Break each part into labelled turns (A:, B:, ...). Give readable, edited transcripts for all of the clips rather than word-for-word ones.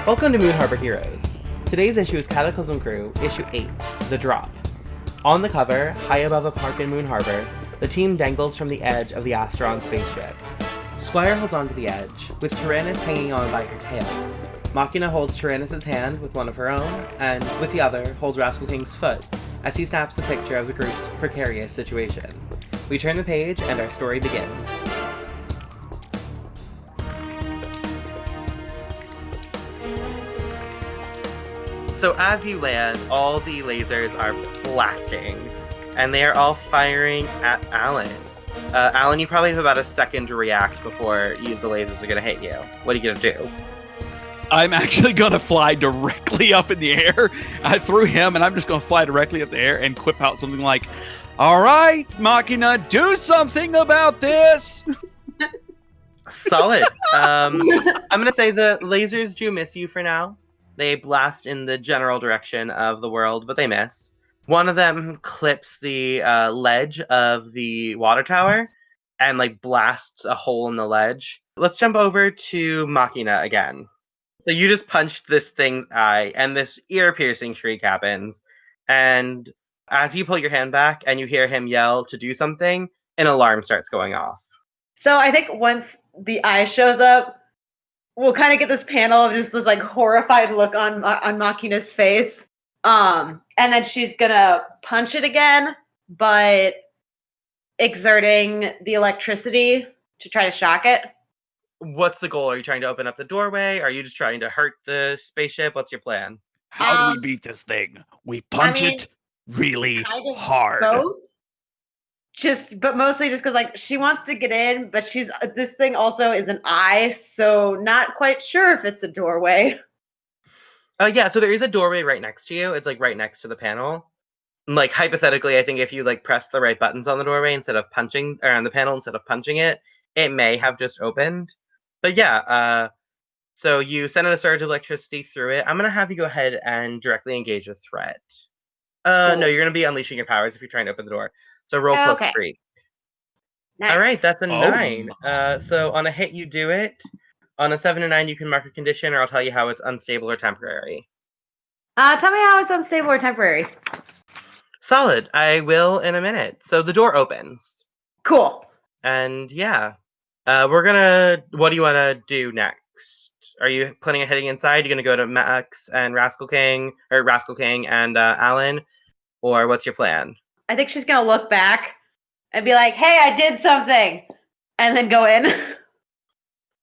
A: Welcome to Moon Harbor Heroes. Today's issue is Cataclysm Crew, Issue 8, The Drop. On the cover, high above a park in Moon Harbor, the team dangles from the edge of the Asteron spaceship. Squire holds onto the edge, with Tyrannus hanging on by her tail. Machina holds Tyrannus' hand with one of her own, and with the other, holds Rascal King's foot, as he snaps a picture of the group's precarious situation. We turn the page, and our story begins. So as you land, all the lasers are blasting, and they are all firing at Alan. Alan, you probably have about a second to react before the lasers are going to hit you. What are you going to do?
B: I'm actually going to fly directly up in the air. I threw him, and I'm just going to fly directly up the air and quip out something like, "All right, Machina, do something about this!"
A: Solid. I'm going to say the lasers do miss you for now. They blast in the general direction of the world, but they miss. One of them clips the ledge of the water tower and blasts a hole in the ledge. Let's jump over to Machina again. So you just punched this thing's eye, and this ear-piercing shriek happens. And as you pull your hand back and you hear him yell to do something, an alarm starts going off.
C: So I think once the eye shows up, we'll kind of get this panel of just this horrified look on Machina's face. And then she's gonna punch it again, but exerting the electricity to try to shock it.
A: What's the goal? Are you trying to open up the doorway? Are you just trying to hurt the spaceship? What's your plan?
B: How do we beat this thing? We punch it really hard.
C: Both. But mostly just because she wants to get in, but this thing also is an eye, so not quite sure if it's a doorway.
A: Yeah, so there is a doorway right next to you. It's right next to the panel. Hypothetically, I think if you press the right buttons on the doorway instead of punching, or on the panel instead of punching it, it may have just opened. But yeah, so you send a surge of electricity through it. I'm gonna have you go ahead and directly engage a threat.
C: Cool.
A: No, you're gonna be unleashing your powers if you're trying to open the door. So roll plus 3.
C: Nice.
A: All right, that's a 9. So on a hit, you do it. On a 7 or 9, you can mark a condition, or I'll tell you how it's unstable or temporary.
C: Tell me how it's unstable or temporary.
A: Solid. I will in a minute. So the door opens.
C: Cool.
A: And yeah, what do you want to do next? Are you planning on heading inside? You're going to go to Max and Rascal King and Alan? Or what's your plan?
C: I think she's going to look back and be like, "Hey, I did something," and then go in.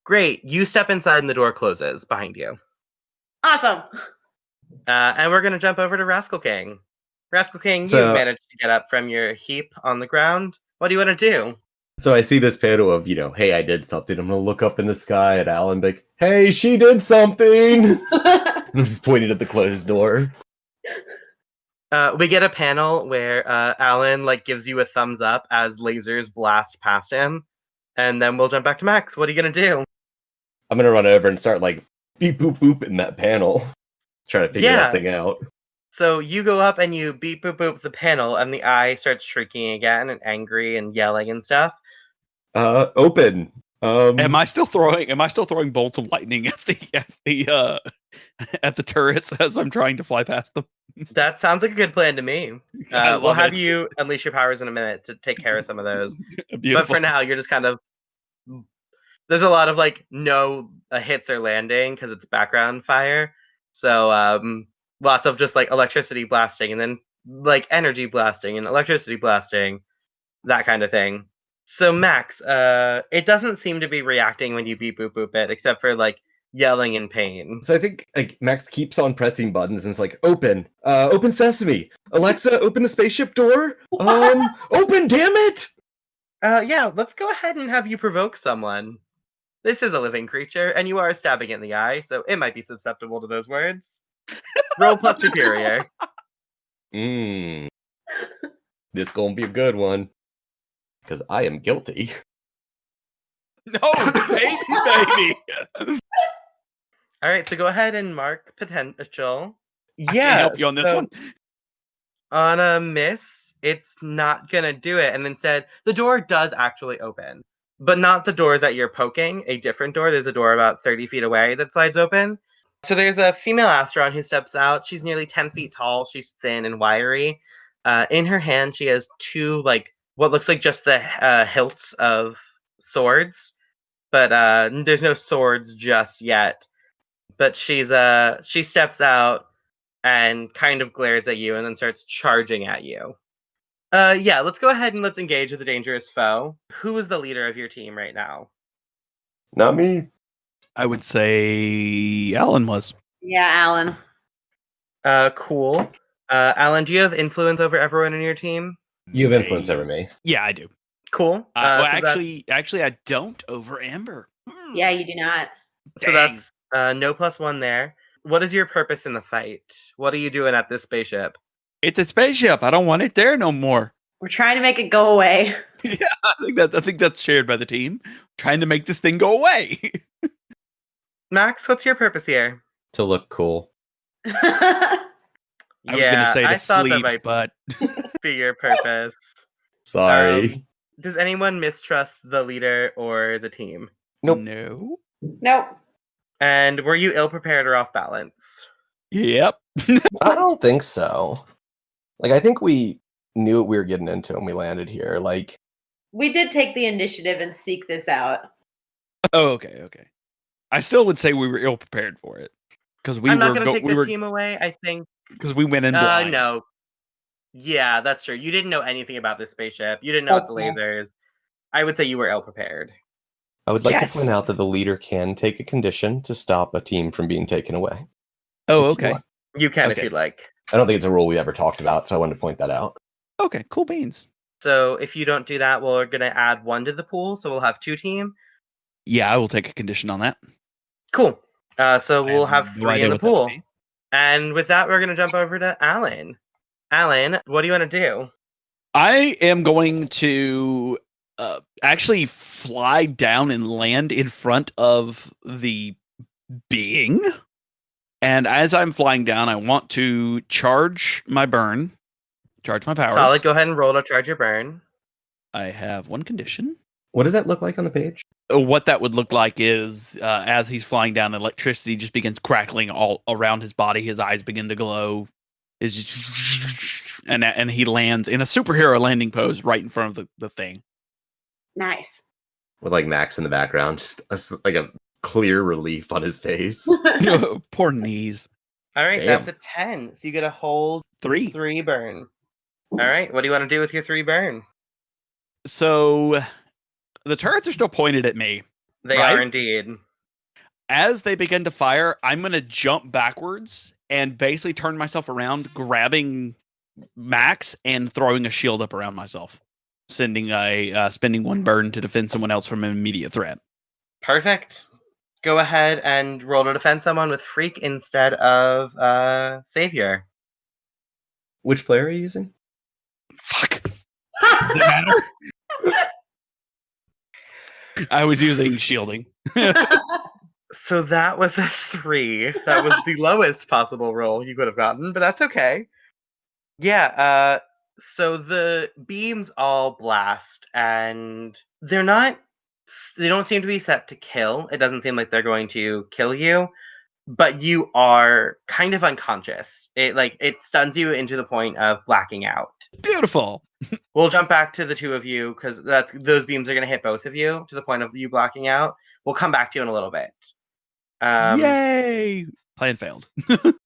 A: Great. You step inside and the door closes behind you.
C: Awesome.
A: And we're going to jump over to Rascal King. Rascal King, you managed to get up from your heap on the ground. What do you want to do?
D: So I see this panel of, hey, I did something. I'm going to look up in the sky at Alan, like, "Hey, she did something." I'm just pointing at the closed door.
A: We get a panel where Alan gives you a thumbs up as lasers blast past him, and then we'll jump back to Max. What are you gonna do?
D: I'm gonna run over and start beep boop boop in that panel, trying to figure that thing out.
A: So you go up and you beep boop boop the panel, and the eye starts shrieking again and angry and yelling and stuff.
D: Open.
B: Am I still throwing bolts of lightning at the turrets as I'm trying to fly past them?
A: That sounds like a good plan to me. We'll have you unleash your powers in a minute to take care of some of those. But for now, you're just kind of... There's a lot of no hits are landing because it's background fire. So lots of just electricity blasting and then energy blasting and electricity blasting, that kind of thing. So Max, it doesn't seem to be reacting when you beep boop boop it, except for yelling in pain.
D: So I think Max keeps on pressing buttons and it's open, open sesame, Alexa, open the spaceship door. Open, damn it!
A: Yeah, let's go ahead and have you provoke someone. This is a living creature, and you are stabbing it in the eye, so it might be susceptible to those words. Roll plus superior.
D: This gonna be a good one. Because I am guilty.
B: No, baby.
A: All right, so go ahead and mark potential.
B: I can't help you on this one.
A: On a miss, it's not going to do it. And instead, the door does actually open. But not the door that you're poking, a different door. There's a door about 30 feet away that slides open. So there's a female Asteron who steps out. She's nearly 10 feet tall. She's thin and wiry. In her hand, she has two, like, what looks like just the hilts of swords. But there's no swords just yet. But she steps out and kind of glares at you and then starts charging at you. Yeah, let's go ahead and let's engage with the dangerous foe. Who is the leader of your team right now?
D: Not me.
B: I would say Alan was.
C: Yeah, Alan.
A: Cool. Alan, do you have influence over everyone in your team?
D: You have influence over me.
B: Yeah, I do.
A: Cool.
B: Well,
A: So
B: actually, I don't over Amber.
C: Yeah, you do not.
A: So
B: Dang.
A: that's no +1 there. What is your purpose in the fight? What are you doing at this spaceship?
B: It's a spaceship. I don't want it there no more.
C: We're trying to make it go away.
B: Yeah, I think that's shared by the team. Trying to make this thing go away.
A: Max, what's your purpose here?
D: To look cool.
B: I was gonna say to
A: I thought that
B: sleep,
A: might
B: but
A: be your purpose.
D: Sorry.
A: Does anyone mistrust the leader or the team?
D: Nope.
B: No.
C: Nope.
A: And were you ill-prepared or off balance?
B: Yep.
D: I don't think so. Like, I think we knew what we were getting into when we landed here. Like,
C: We did take the initiative and seek this out.
B: Oh, okay. I still would say we were ill prepared for it because
A: I'm not going to take the team away. I think.
B: because we went in blind.
A: No. Yeah, that's true. You didn't know anything about this spaceship. You didn't know it's
C: Okay.
A: lasers. I would say you were ill-prepared.
D: I would like
B: Yes!
D: to point out that the leader can take a condition to stop a team from being taken away.
B: Oh,
D: If you
B: okay.
D: want.
A: You can if
B: Okay.
A: you'd like.
D: I don't think it's a rule we ever talked about, so I wanted to point that out.
B: Okay, cool beans.
A: So if you don't do that, we're going to add 1 to the pool, so we'll have 2 team.
B: Yeah, I will take a condition on that.
A: Cool. So we'll
B: I
A: have
B: have no
A: 3
B: idea
A: in the
B: what that would
A: pool.
B: be.
A: And with that, we're going to jump over to Alan. Alan, what do you want to do?
B: I am going to actually fly down and land in front of the being. And as I'm flying down, I want to charge my powers.
A: Solid, go ahead and roll to charge your burn.
B: I have one condition.
D: What does that look like on the page?
B: What that would look like is as he's flying down, electricity just begins crackling all around his body. His eyes begin to glow. And he lands in a superhero landing pose right in front of the thing.
C: Nice.
D: With like Max in the background, just like a clear relief on his face.
B: Poor knees.
A: All right,
D: Damn.
A: that's a 10. So you get a hold
B: 3.
A: 3 burn. All right, what do you want to do with your 3 burn?
B: So the turrets are still pointed at me.
A: They
B: Right?
A: are indeed.
B: As they begin to fire, I'm going to jump backwards and basically turn myself around, grabbing Max and throwing a shield up around myself, spending 1 burn to defend someone else from an immediate threat.
A: Perfect. Go ahead and roll to defend someone with Freak instead of Savior.
D: Which player are you using?
B: Fuck. Does it matter? I was using shielding.
A: So that was a 3. That was the lowest possible roll you could have gotten, but that's okay. Yeah, so the beams all blast, and they don't seem to be set to kill. It doesn't seem like they're going to kill you, but you are kind of unconscious. It stuns you into the point of blacking out.
B: Beautiful.
A: We'll jump back to the 2 of you because those beams are going to hit both of you to the point of you blacking out. We'll come back to you in a little bit.
B: Yay! Plan failed.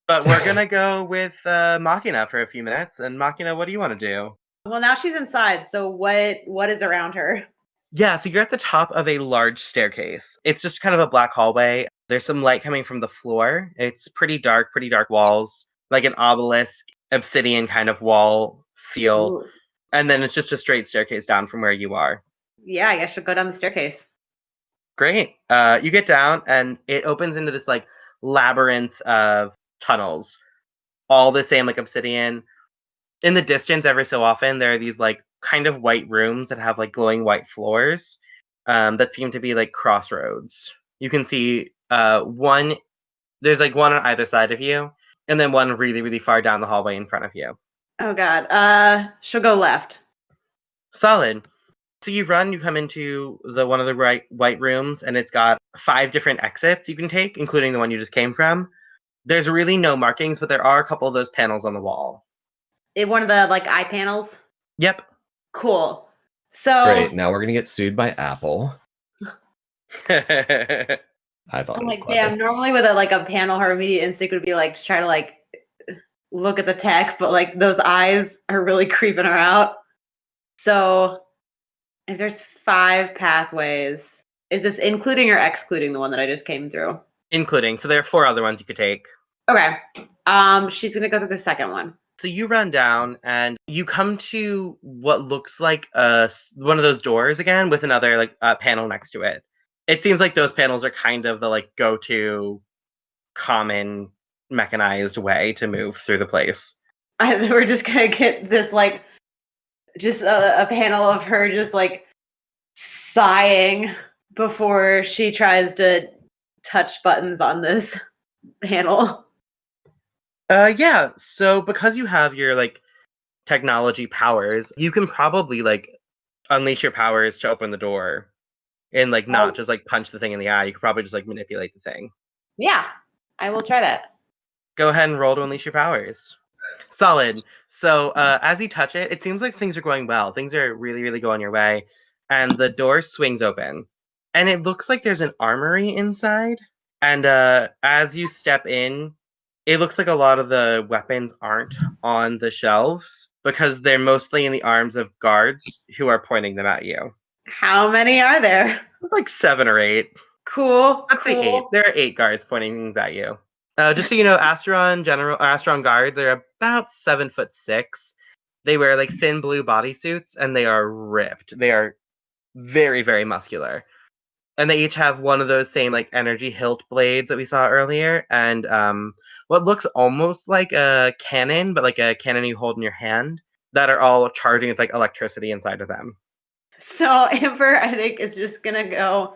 A: But we're going to go with Machina for a few minutes. And Machina, what do you want to do?
C: Well, now she's inside. So what is around her?
A: Yeah, so you're at the top of a large staircase. It's just kind of a black hallway. There's some light coming from the floor. It's pretty dark walls, like an obelisk, obsidian kind of wall feel.
C: Ooh.
A: And then it's just a straight staircase down from where you are.
C: Yeah, I guess she'll go down the staircase.
A: Great. You get down and it opens into this like labyrinth of tunnels, all the same like obsidian. In the distance, every so often, there are these like kind of white rooms that have like glowing white floors that seem to be like crossroads. You can see there's like one on either side of you, and then one really, really far down the hallway in front of you.
C: Oh God. She'll go left.
A: Solid. So you come into the one of the white rooms, and it's got 5 different exits you can take, including the one you just came from. There's really no markings, but there are a couple of those panels on the wall.
C: One of the like eye panels.
A: Yep.
C: Cool. So
D: Great. Now we're gonna get sued by Apple. I thought it
C: I'm
D: was
C: like,
D: clever.
C: damn, normally with a panel, her immediate instinct would be like to try to like look at the tech, but like those eyes are really creeping her out. So if there's 5 pathways, is this including or excluding the one that I just came through?
A: Including. So there are 4 other ones you could take.
C: Okay. She's gonna go through the second one.
A: So you run down and you come to what looks like one of those doors again with another like panel next to it. It seems like those panels are kind of the like go-to common mechanized way to move through the place.
C: We're just gonna get this like just a panel of her just like sighing before she tries to touch buttons on this panel.
A: Yeah, so because you have your like technology powers, you can probably like unleash your powers to open the door and like not just like punch the thing in the eye. You could probably just like manipulate the thing.
C: Yeah, I will try that.
A: Go ahead and roll to unleash your powers. Solid. So as you touch it, it seems like things are going well. Things are really, really going your way. And the door swings open. And it looks like there's an armory inside. And as you step in, it looks like a lot of the weapons aren't on the shelves because they're mostly in the arms of guards who are pointing them at you.
C: How many are there?
A: Like 7 or 8.
C: Cool.
A: I'd say 8. There are 8 guards pointing things at you. Just so you know, Asteron guards are about 7'6". They wear like thin blue bodysuits and they are ripped. They are very, very muscular. And they each have one of those same like energy hilt blades that we saw earlier, and what looks almost like a cannon, but like a cannon you hold in your hand, that are all charging with like electricity inside of them.
C: So Amber, I think, is just gonna go,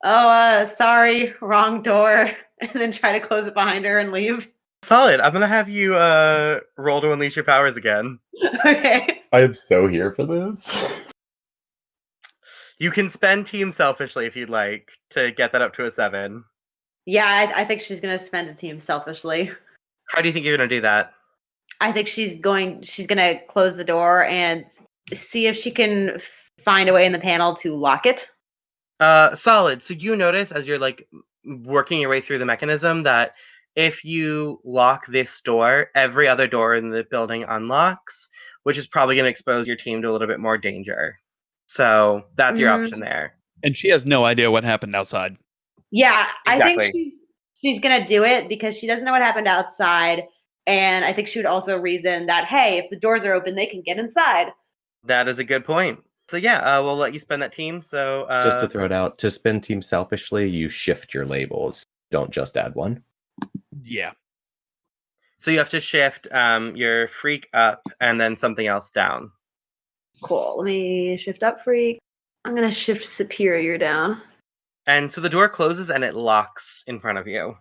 C: oh, sorry, wrong door, and then try to close it behind her and leave.
A: Solid. I'm gonna have you roll to unleash your powers again.
C: Okay.
D: I am so here for this.
A: You can spend team selfishly if you'd like to get that up to a 7.
C: Yeah, I think she's gonna spend a team selfishly.
A: How do you think you're gonna do that?
C: I think she's gonna close the door and see if she can find a way in the panel to lock it.
A: Solid. So you notice as you're like working your way through the mechanism that if you lock this door, every other door in the building unlocks, which is probably going to expose your team to a little bit more danger. So that's your option there.
B: And she has no idea what happened outside.
C: Yeah,
A: Exactly.
C: I think she's gonna do it because she doesn't know what happened outside, and I think she would also reason that, hey, if the doors are open, they can get inside.
A: That is a good point. So yeah, we'll let you spend that team. So
D: Just to throw it out, to spend team selfishly, you shift your labels. Don't just add one.
B: Yeah.
A: So you have to shift your freak up and then something else down.
C: Cool. Let me shift up freak. I'm gonna shift superior down.
A: And so the door closes and it locks in front of you.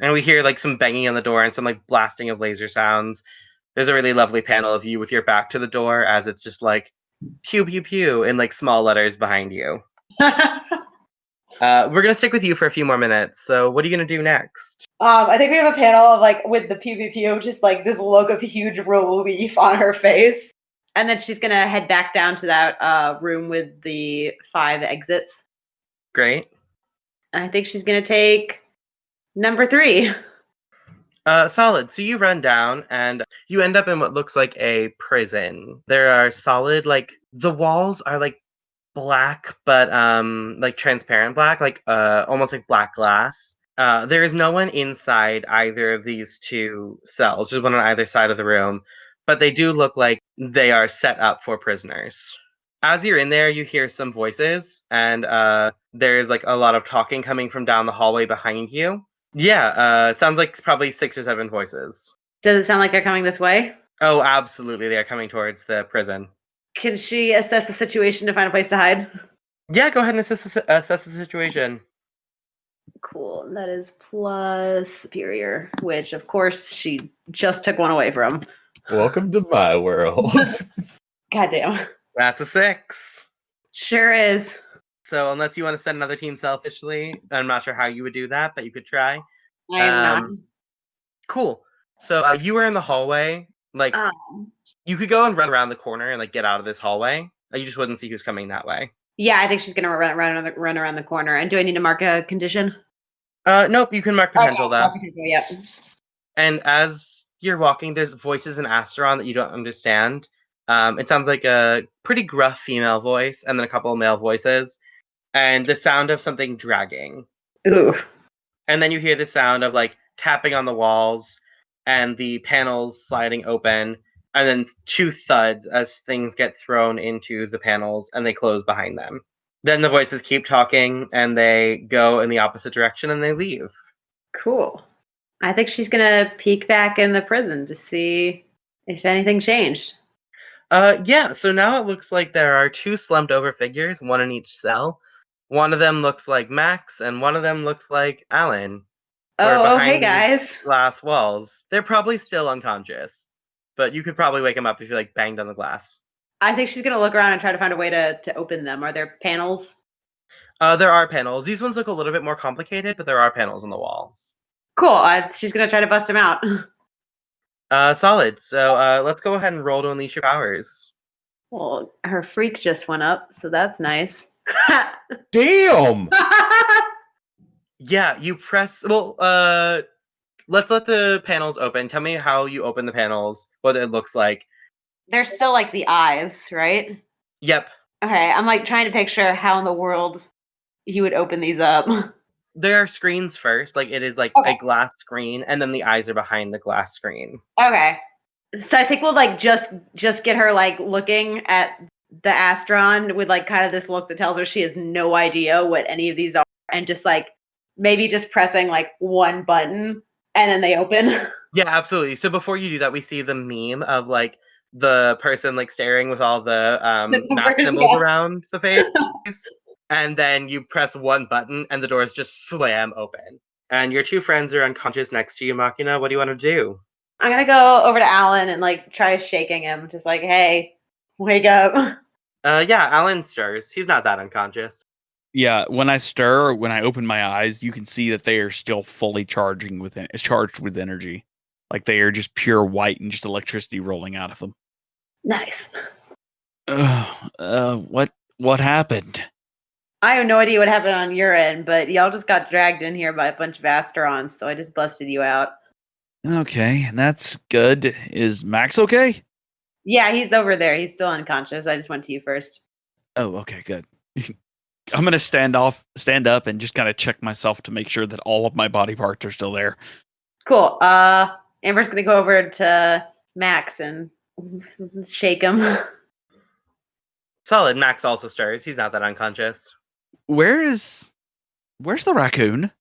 A: And we hear like some banging on the door and some like blasting of laser sounds. There's a really lovely panel of you with your back to the door as it's just like pew pew pew in like small letters behind you. We're gonna stick with you for a few more minutes. So what are you gonna do next?
C: I think we have a panel of like with the pew pew pew, just like this look of huge relief on her face. And then she's gonna head back down to that room with the 5 exits.
A: Great.
C: And I think she's gonna take number 3.
A: Solid. So you run down and you end up in what looks like a prison. There are solid, like the walls are like black, but like transparent black, like almost like black glass. There is no one inside either of these 2 cells, just one on either side of the room, but they do look like they are set up for prisoners. As you're in there, you hear some voices, and there's like a lot of talking coming from down the hallway behind you. Yeah, it sounds like probably 6 or 7 voices.
C: Does it sound like they're coming this way?
A: Oh, absolutely, they are coming towards the prison.
C: Can she assess the situation to find a place to hide?
A: Yeah, go ahead and assess the situation.
C: Cool. That is plus superior, which of course she just took 1 away from.
D: Welcome to my world.
C: Goddamn.
A: That's a 6.
C: Sure is.
A: So unless you want to spend another team selfishly, I'm not sure how you would do that, but you could try.
C: I am not.
A: Cool. So you were in the hallway. Like, you could go and run around the corner and like get out of this hallway. You just wouldn't see who's coming that way.
C: Yeah, I think she's gonna run around the corner. And do I need to mark a condition?
A: Nope. You can mark potential though.
C: Yep.
A: And as you're walking, there's voices in Asteron that you don't understand. It sounds like a pretty gruff female voice, and then a couple of male voices, and the sound of something dragging.
C: Ooh.
A: And then you hear the sound of like tapping on the walls, and the panels sliding open, and then 2 thuds as things get thrown into the panels, and they close behind them. Then the voices keep talking, and they go in the opposite direction, and they leave.
C: Cool. I think she's gonna peek back in the prison to see if anything changed.
A: Yeah, so now it looks like there are 2 slumped over figures, one in each cell. One of them looks like Max, and one of them looks like Alan.
C: Oh, hey guys.
A: Glass walls. They're probably still unconscious, but you could probably wake them up if you like banged on the glass.
C: I think she's gonna look around and try to find a way to open them. Are there panels?
A: There are panels. These ones look a little bit more complicated, but there are panels on the walls.
C: Cool. She's gonna try to bust them out.
A: Solid. So let's go ahead and roll to unleash your powers.
C: Well, her freak just went up, so that's nice.
D: Damn!
A: Yeah, you press. Well, let's let the panels open. Tell me how you open the panels, what it looks like.
C: They're still like the eyes, right?
A: Yep.
C: Okay, I'm like trying to picture how in the world you would open these up.
A: There are screens first, like it is like a glass screen, and then the eyes are behind the glass screen.
C: Okay. So I think we'll like just get her like looking at the Asteron with like kind of this look that tells her she has no idea what any of these are, and just like maybe just pressing like one button and then they open.
A: Yeah, absolutely. So before you do that, we see the meme of like the person like staring with all the math symbols around the face. And then you press one button and the doors just slam open. And your 2 friends are unconscious next to you, Machina. What do you want to do?
C: I'm going to go over to Alan and like try shaking him. Just like, hey, wake up.
A: Yeah, Alan stirs. He's not that unconscious.
B: Yeah, when I stir, when I open my eyes, you can see that they are still fully charged with energy. Like they are just pure white and just electricity rolling out of them.
C: Nice.
B: What happened?
C: I have no idea what happened on your end, but y'all just got dragged in here by a bunch of Asterons, so I just busted you out. Okay,
B: that's good. Is Max okay?
C: Yeah, he's over there. He's still unconscious. I just went to you first.
B: Oh, okay, good. I'm gonna stand up, and just kind of check myself to make sure that all of my body parts are still there.
C: Cool. Amber's gonna go over to Max and shake him.
A: Solid. Max also stirs. He's not that unconscious.
B: Where's the raccoon?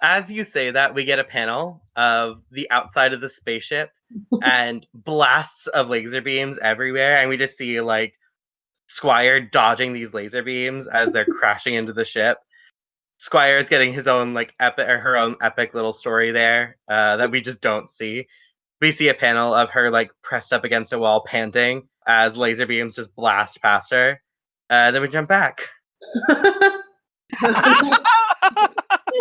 A: As you say that, we get a panel of the outside of the spaceship and blasts of laser beams everywhere, and we just see like Squire dodging these laser beams as they're crashing into the ship. Squire is getting his own like her own epic little story there that we just don't see. We see a panel of her like pressed up against a wall, panting as laser beams just blast past her. Then we jump back.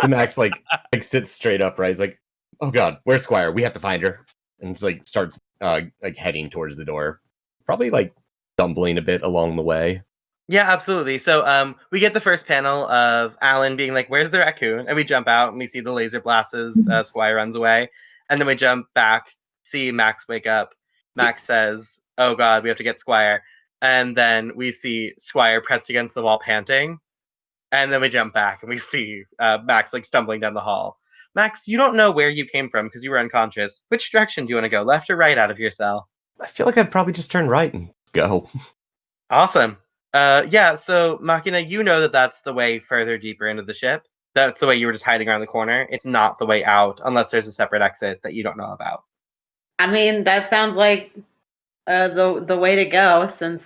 D: So Max like sits straight up, right? He's like, "Oh God, where's Squire? We have to find her." And it's like starts like heading towards the door, probably like stumbling a bit along the way.
A: Yeah, absolutely. So we get the first panel of Alan being like, "Where's the raccoon?" And we jump out and we see the laser blasts as Squire runs away. And then we jump back, see Max wake up. Max says, "Oh God, we have to get Squire." And then we see Squire pressed against the wall panting. And then we jump back and we see Max like stumbling down the hall. Max, you don't know where you came from because you were unconscious. Which direction do you want to go, left or right out of your cell?
D: I feel like I'd probably just turn right and go.
A: Awesome. Yeah, so Machina, you know that that's the way further deeper into the ship. That's the way you were just hiding around the corner. It's not the way out unless there's a separate exit that you don't know about.
C: I mean, that sounds like the way to go since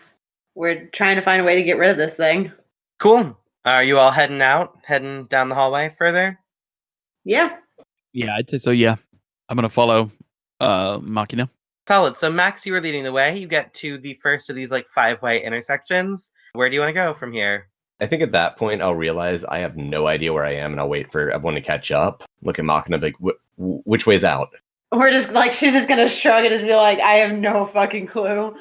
C: we're trying to find a way to get rid of this thing.
A: Cool. Are you all heading down the hallway further?
C: Yeah.
B: Yeah, I'd say so, yeah. I'm going to follow Machina.
A: Solid. So Max, you were leading the way. You get to the first of these like 5-way intersections. Where do you want to go from here?
D: I think at that point I'll realize I have no idea where I am and I'll wait for everyone to catch up. look at Machina like, which way's out?
C: We're just like, she's just gonna shrug and just be like, I have no fucking clue.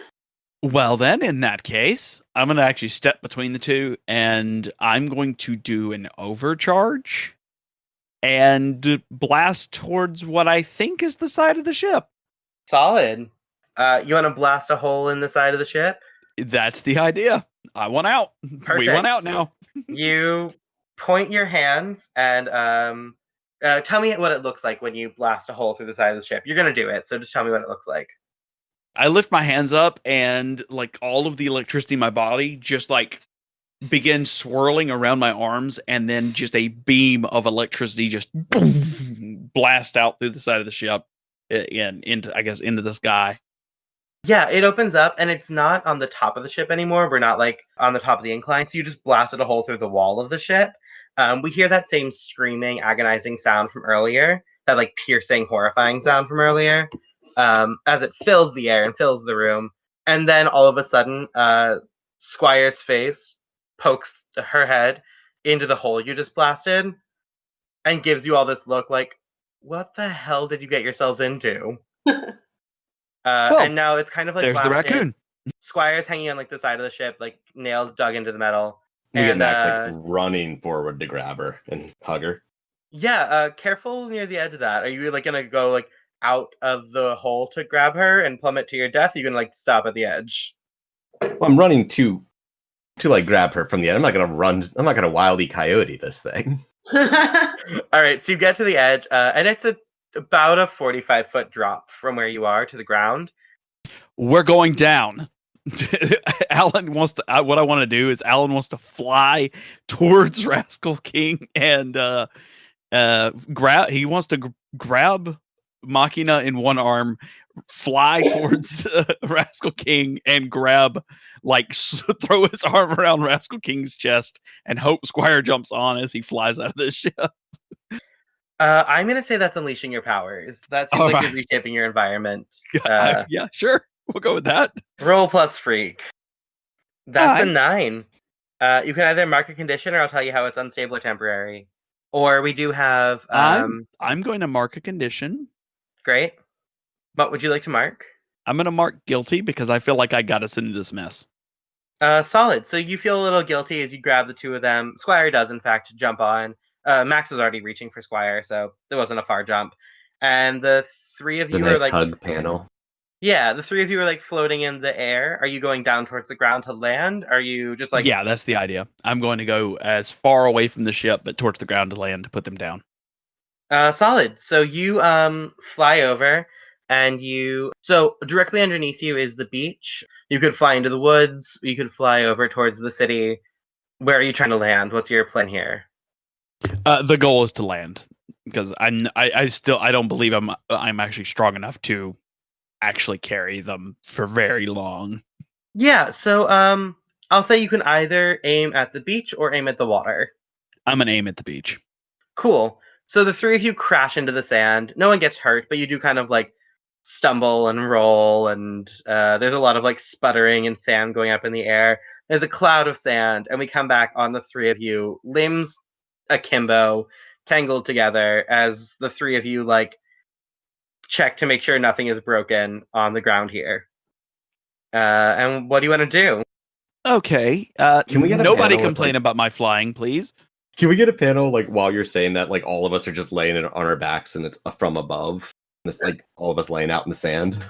B: Well, then, in that case, I'm going to actually step between the two, and I'm going to do an overcharge and blast towards what I think is the side of the ship.
A: Solid. You want to blast a hole in the side of the ship?
B: That's the idea. I want out. We
A: Perfect.
B: want out now.
A: You point your hands and tell me what it looks like when you blast a hole through the side of the ship. You're going to do it, so just tell me what it looks like.
B: I lift my hands up, and like all of the electricity in my body just like begins swirling around my arms, and then just a beam of electricity just boom, blast out through the side of the ship and into the sky.
A: Yeah, it opens up, and it's not on the top of the ship anymore. We're not like on the top of the incline, so you just blasted a hole through the wall of the ship. We hear that same screaming, agonizing sound from earlier, that like piercing, horrifying sound from earlier, as it fills the air and fills the room. And then all of a sudden, Squire's face pokes her head into the hole you just blasted and gives you all this look like, what the hell did you get yourselves into? And now it's kind of like
B: there's the
A: blasted.
B: raccoon.
A: Squire's hanging on like the side of the ship, like nails dug into the metal.
D: We get
A: And
D: Max like running forward to grab her and hug her.
A: yeah, careful near the edge of that. Are you like gonna go like out of the hole to grab her and plummet to your death? Are you gonna like stop at the edge?
D: Well, I'm running to like grab her from the end. I'm not gonna run. I'm not gonna Wile E. Coyote this thing.
A: All right, so you get to the edge, and it's about a 45-foot drop from where you are to the ground.
B: We're going down. Alan wants to. What I want to do is Alan wants to fly towards Rascal King and grab. He wants to grab Machina in one arm, fly towards Rascal King, and grab, like, throw his arm around Rascal King's chest and hope Squire jumps on as he flies out of the ship.
A: I'm gonna say that's unleashing your powers. That seems like you're reshaping your environment.
B: Yeah, sure. We'll go with that.
A: Roll plus freak. That's a 9. You can either mark a condition, or I'll tell you how it's unstable or temporary. Or we do have.
B: I'm going to mark a condition.
A: Great. What would you like to mark?
B: I'm going to mark guilty because I feel like I got us into this mess.
A: Solid. So you feel a little guilty as you grab the two of them. Squire does, in fact, jump on. Max was already reaching for Squire, so it wasn't a far jump. And the three of you
D: are
A: like
D: hug panel.
A: Yeah, the three of you are like floating in the air. Are you going down towards the ground to land? Are you just like...
B: Yeah, that's the idea. I'm going to go as far away from the ship, but towards the ground to land to put them down.
A: Solid. So you fly over, and so directly underneath you is the beach. You could fly into the woods. You could fly over towards the city. Where are you trying to land? What's your plan here?
B: The goal is to land because I don't believe I'm actually strong enough to actually carry them for very long.
A: Yeah, so I'll say you can either aim at the beach or aim at the water.
B: I'm gonna aim at the beach.
A: Cool. So the three of you crash into the sand. No one gets hurt, but you do kind of like stumble and roll, and there's a lot of like sputtering and sand going up in the air. There's a cloud of sand, and we come back on the three of you, limbs akimbo, tangled together, as the three of you like check to make sure nothing is broken on the ground here. And what do you want to do?
B: Okay.
D: Can we get
B: nobody complain about my flying, please?
D: Can we get a panel like while you're saying that, like all of us are just laying on our backs and it's from above? It's like all of us laying out in the sand.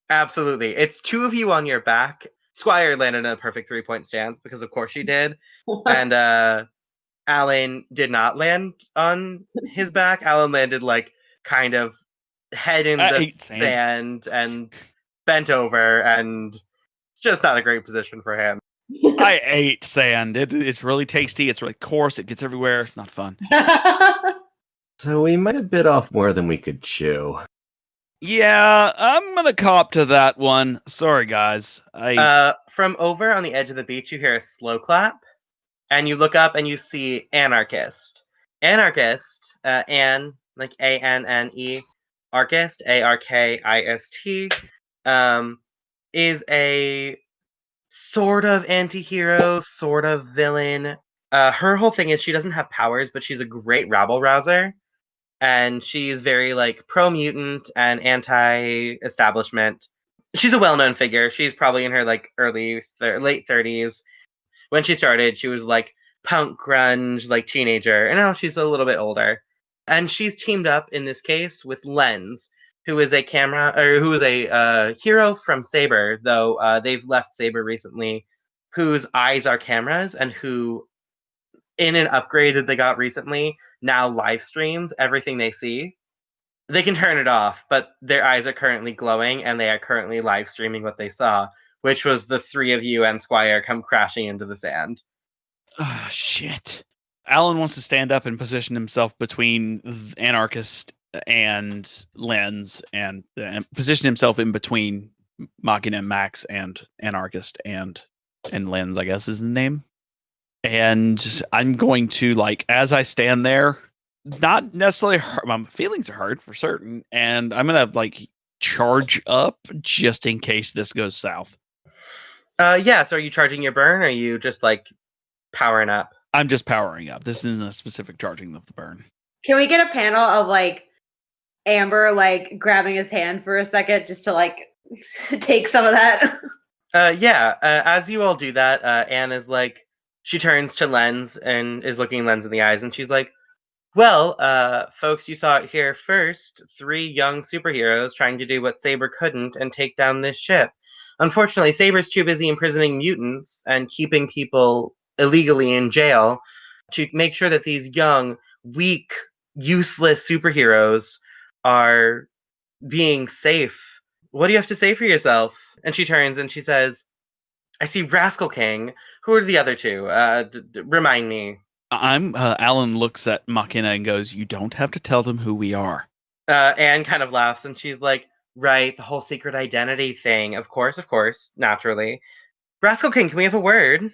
A: Absolutely. It's two of you on your back. Squire landed in a perfect 3-point stance because of course she did. And Alan did not land on his back. Alan landed like kind of head in the sand and bent over, and it's just not a great position for him.
B: I ate sand. It's really tasty. It's really coarse. It gets everywhere. It's not fun.
D: So we might have bit off more than we could chew.
B: Yeah, I'm gonna cop to that one. Sorry, guys.
A: From over on the edge of the beach, you hear a slow clap, and you look up and you see Anarchist. Anarchist, Anne, like A-N-N-E, Archist, A-R-K-I-S-T, is a sort of anti-hero, sort of villain. Her whole thing is she doesn't have powers, but she's a great rabble rouser. and she's very like pro-mutant and anti-establishment. She's a well-known figure. She's probably in her like late 30s. When she started, she was like punk grunge, like teenager, and now she's a little bit older. And she's teamed up in this case with Lens, who is a hero from Saber, though they've left Saber recently, whose eyes are cameras and who, in an upgrade that they got recently, now live streams everything they see. They can turn it off, but their eyes are currently glowing and they are currently live streaming what they saw, which was the three of you and Squire come crashing into the sand.
B: Oh, shit. Alan wants to stand up and position himself between Anarchist and Lens, and position himself in between Machina and Max and Anarchist and Lens, I guess is the name. And I'm going to, like, as I stand there, not necessarily hurt, my feelings are hurt for certain, and I'm going to, like, charge up just in case this goes south.
A: Yeah, so are you charging your burn, or are you just, like, powering up?
B: I'm just powering up. This isn't a specific charging of the burn.
C: Can we get a panel of, like, Amber, like, grabbing his hand for a second just to, like, take some of that?
A: Yeah, as you all do that, Anne is like, she turns to Lens and is looking Lens in the eyes, and she's like, well, folks, you saw it here first. 3 young superheroes trying to do what Saber couldn't and take down this ship. Unfortunately, Saber's too busy imprisoning mutants and keeping people illegally in jail to make sure that these young, weak, useless superheroes are being safe. What do you have to say for yourself? And she turns and she says, I see Rascal King. Who are the other 2? Remind me.
B: Alan looks at Machina and goes, you don't have to tell them who we are.
A: Anne kind of laughs and she's like, right, the whole secret identity thing. Of course, naturally. Rascal King, can we have a word?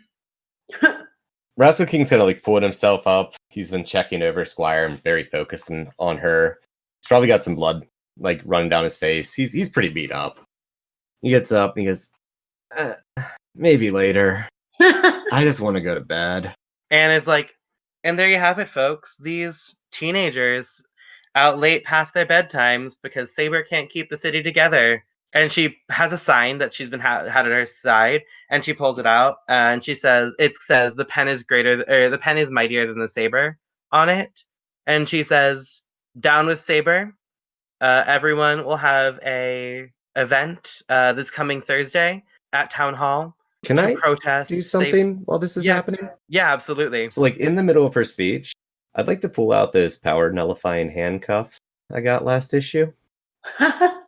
D: Rascal King's kind of like pulling himself up. He's been checking over Squire and very focused on her. He's probably got some blood like running down his face. He's pretty beat up. He gets up and he goes, maybe later. I just want to go to bed.
A: And is like, and there you have it, folks. These teenagers out late past their bedtimes because Saber can't keep the city together. And she has a sign that she's been had at her side, and she pulls it out, and she says, it says the pen is the pen is mightier than the saber on it. And she says, down with Saber. Everyone will have a event this coming Thursday at Town Hall.
D: Can I
A: protest
D: do something while this is happening?
A: Yeah, absolutely.
D: So, like, in the middle of her speech, I'd like to pull out those power nullifying handcuffs I got last issue.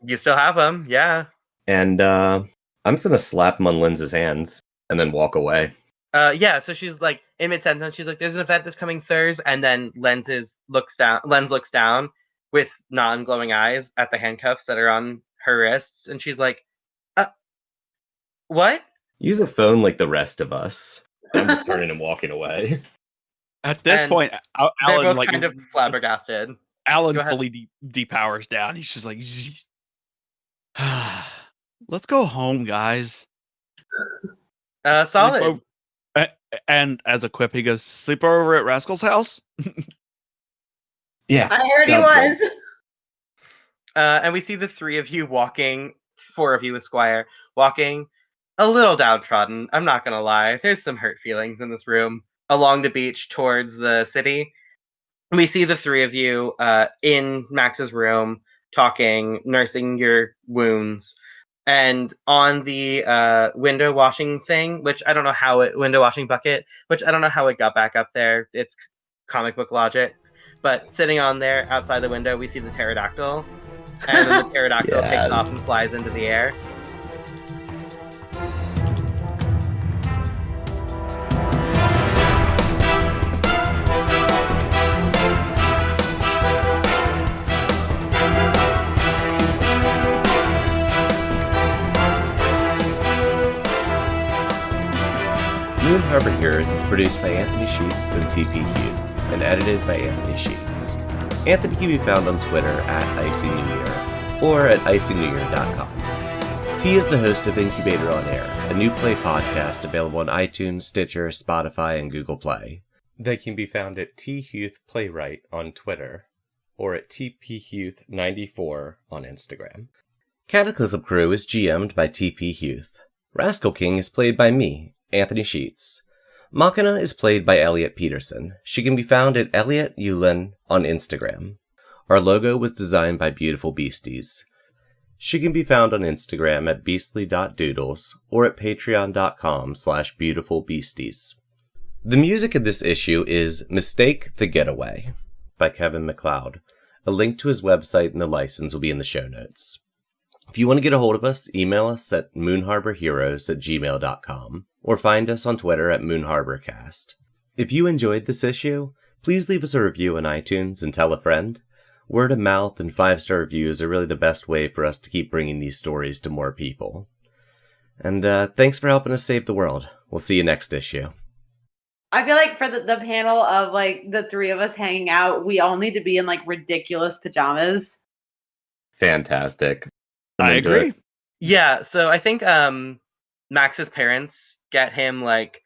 A: You still have them, yeah.
D: And I'm just going to slap them on Lens's hands and then walk away.
A: Yeah, so she's like, in mid-sentence, she's like, there's an event that's coming Thursday, and then Lens looks down with non-glowing eyes at the handcuffs that are on her wrists, and she's like, what?
D: Use a phone like the rest of us. I'm just turning and walking away.
B: At this point,
A: they're
B: Alan
A: both
B: like
A: kind of flabbergasted.
B: Alan fully depowers down. He's just like, let's go home, guys.
A: Solid.
B: And as a quip, he goes, sleep over at Rascal's house?
D: Yeah.
C: I heard he was.
A: And we see the 3 of you walking, 4 of you with Squire, walking a little downtrodden. I'm not going to lie. There's some hurt feelings in this room. Along the beach towards the city. We see the 3 of you in Max's room, talking, nursing your wounds. And on the window washing thing, which I don't know how window washing bucket, which I don't know how it got back up there. It's comic book logic. But sitting on there outside the window, we see the pterodactyl. And then the pterodactyl takes off and flies into the air.
E: Moon Harbor Heroes is produced by Anthony Sheets and TP Hugh, and edited by Anthony Sheets. Anthony can be found on Twitter at IcyNewYear or at IcyNewYear.com. T is the host of Incubator on Air, a new play podcast available on iTunes, Stitcher, Spotify, and Google Play. They can be found at T Huth Playwright on Twitter or at tphuth94 on Instagram. Cataclysm Crew is GM'd by TP Huth. Rascal King is played by me, Anthony Sheets. Machina is played by Elliot Peterson. She can be found at Elliot Yulin on Instagram. Our logo was designed by Beautiful Beasties. She can be found on Instagram at beastly.doodles or at patreon.com/beautifulbeasties. The music in this issue is Mistake the Getaway by Kevin MacLeod. A link to his website and the license will be in the show notes. If you want to get a hold of us, email us at moonharborheroes@gmail.com or find us on Twitter at moonharborcast. If you enjoyed this issue, please leave us a review on iTunes and tell a friend. Word of mouth and 5-star reviews are really the best way for us to keep bringing these stories to more people. And thanks for helping us save the world. We'll see you next issue.
C: I feel like for the panel of like the three of us hanging out, we all need to be in like ridiculous pajamas.
D: Fantastic.
B: I agree.
A: Yeah, so I think Max's parents get him like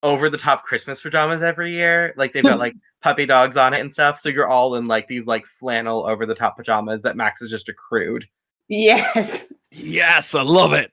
A: over the top Christmas pajamas every year. Like they've got like puppy dogs on it and stuff. So you're all in like these like flannel over the top pajamas that Max has just accrued.
C: Yes.
B: Yes, I love it.